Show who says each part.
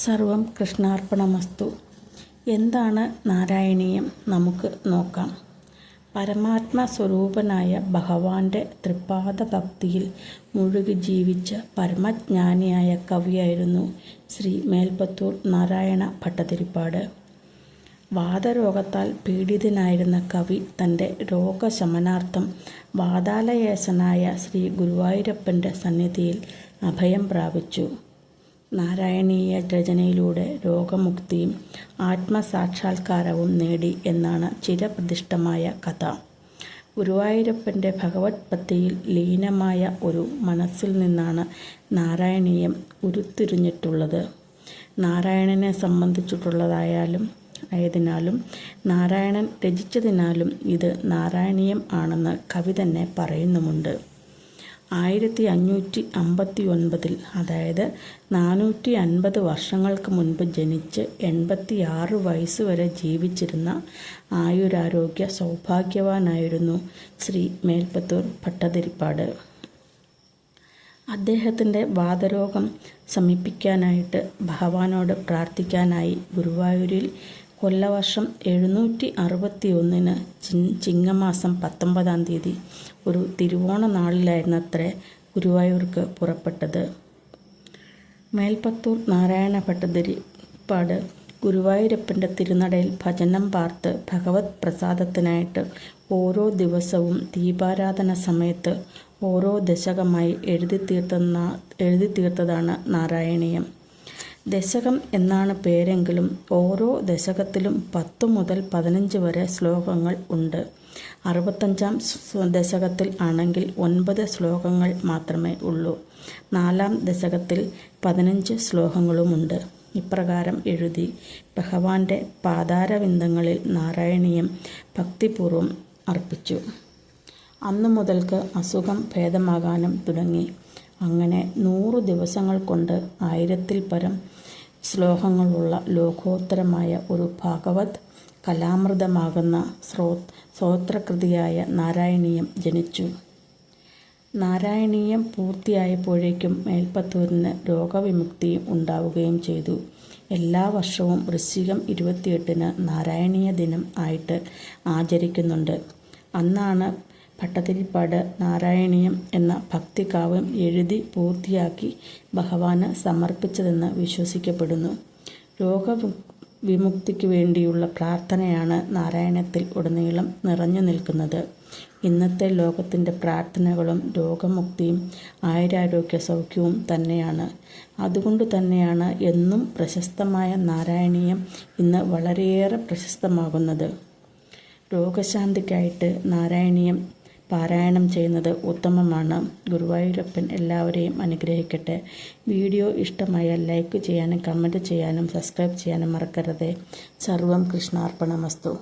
Speaker 1: സർവം കൃഷ്ണാർപ്പണമസ്തു. എന്താണ് നാരായണീയം? നമുക്ക് നോക്കാം. പരമാത്മസ്വരൂപനായ ഭഗവാന്റെ തൃപ്പാദ ഭക്തിയിൽ മുഴുകി ജീവിച്ച പരമജ്ഞാനിയായ കവിയായിരുന്നു ശ്രീ മേൽപ്പത്തൂർ നാരായണ ഭട്ടതിരിപ്പാട്. വാതരോഗത്താൽ പീഡിതനായിരുന്ന കവി തൻ്റെ രോഗശമനാർത്ഥം വാതാലയേശനായ ശ്രീ ഗുരുവായൂരപ്പൻ്റെ സന്നിധിയിൽ അഭയം പ്രാപിച്ചു. നാരായണീയ രചനയിലൂടെ രോഗമുക്തിയും ആത്മസാക്ഷാത്കാരവും നേടി എന്നാണ് ചിരപ്രതിഷ്ഠമായ കഥ. ഗുരുവായൂരപ്പൻ്റെ ഭഗവത് ഭക്തിയിൽ ലീനമായ ഒരു മനസ്സിൽ നിന്നാണ് നാരായണീയം ഉരുത്തിരിഞ്ഞിട്ടുള്ളത്. നാരായണനെ സംബന്ധിച്ചിട്ടുള്ളതായതിനാലും നാരായണൻ രചിച്ചതിനാലും ഇത് നാരായണീയം ആണെന്ന് കവി തന്നെ പറയുന്നുമുണ്ട്. 1559 അതായത് 450 വർഷങ്ങൾക്ക് മുൻപ് ജനിച്ച് 86 വയസ്സുവരെ ജീവിച്ചിരുന്ന ആയുരാരോഗ്യ സൗഭാഗ്യവാനായിരുന്നു ശ്രീ മേൽപ്പത്തൂർ ഭട്ടതിരിപ്പാട്. അദ്ദേഹത്തിൻ്റെ വാതരോഗം ശമിപ്പിക്കാനായിട്ട് ഭഗവാനോട് പ്രാർത്ഥിക്കാനായി ഗുരുവായൂരിൽ കൊല്ലവർഷം 761 ചിങ്ങമാസം 19-ാം തീയതി ഒരു തിരുവോണ നാളിലായിരുന്നത്രേ ഗുരുവായൂർക്ക് പുറപ്പെട്ടത്. മേൽപ്പത്തൂർ നാരായണ ഭട്ടതിരിപ്പാട് ഗുരുവായൂരപ്പൻ്റെ തിരുനടയിൽ ഭജനം പാർത്ത് ഭഗവത് പ്രസാദത്തിനായിട്ട് ഓരോ ദിവസവും ദീപാരാധന സമയത്ത് ഓരോ ദശകമായി എഴുതി തീർത്തതാണ് നാരായണീയം. ദശകം എന്നാണ് പേരെങ്കിലും ഓരോ ദശകത്തിലും 10 മുതൽ 15 വരെ ശ്ലോകങ്ങൾ ഉണ്ട്. 65-ാം ദശകത്തിൽ ആണെങ്കിൽ 9 ശ്ലോകങ്ങൾ മാത്രമേ ഉള്ളൂ. 4-ാം ദശകത്തിൽ 15 ശ്ലോകങ്ങളുമുണ്ട്. ഇപ്രകാരം എഴുതി ഭഗവാന്റെ പാതാരവിന്ദങ്ങളിൽ നാരായണീയം ഭക്തിപൂർവം അർപ്പിച്ചു. അന്നു മുതൽക്ക് അസുഖം ഭേദമാകാനും തുടങ്ങി. അങ്ങനെ 100 ദിവസങ്ങൾ കൊണ്ട് 1000-ൽ പരം ശ്ലോകങ്ങളുള്ള ലോകോത്തരമായ ഒരു ഭഗവത് കലാമൃതമാകുന്ന സ്തോത്രകൃതിയായ നാരായണീയം ജനിച്ചു. നാരായണീയം പൂർത്തിയായപ്പോഴേക്കും മേൽപ്പത്തൂരിന് രോഗവിമുക്തിയും ഉണ്ടാവുകയും ചെയ്തു. എല്ലാ വർഷവും വൃശ്ചികം 28-ന് നാരായണീയ ദിനം ആയിട്ട് ആചരിക്കുന്നുണ്ട്. അന്നാണ് ഭട്ടതിരിപ്പാട് നാരായണീയം എന്ന ഭക്തികാവ്യം എഴുതി പൂർത്തിയാക്കി ഭഗവാന് സമർപ്പിച്ചതെന്ന് വിശ്വസിക്കപ്പെടുന്നു. രോഗവിമുക്തിക്ക് വേണ്ടിയുള്ള പ്രാർത്ഥനയാണ് നാരായണത്തിൽ ഉടനീളം നിറഞ്ഞു നിൽക്കുന്നത്. ഇന്നത്തെ ലോകത്തിൻ്റെ പ്രാർത്ഥനകളും രോഗമുക്തിയും ആയുരാരോഗ്യ സൗഖ്യവും തന്നെയാണ്. അതുകൊണ്ട് തന്നെയാണ് എന്നും പ്രശസ്തമായ നാരായണീയം ഇന്ന് വളരെയേറെ പ്രശസ്തമാകുന്നത്. രോഗശാന്തിക്കായിട്ട് നാരായണീയം പാരായണം ചെയ്യുന്നത് ഉത്തമമാണ്. ഗുരുവായൂരപ്പൻ എല്ലാവരെയും അനുഗ്രഹിക്കട്ടെ. വീഡിയോ ഇഷ്ടമായാൽ ലൈക്ക് ചെയ്യാനും കമൻറ്റ് ചെയ്യാനും സബ്സ്ക്രൈബ് ചെയ്യാനും മറക്കരുത്. സർവം കൃഷ്ണാർപ്പണമസ്തു.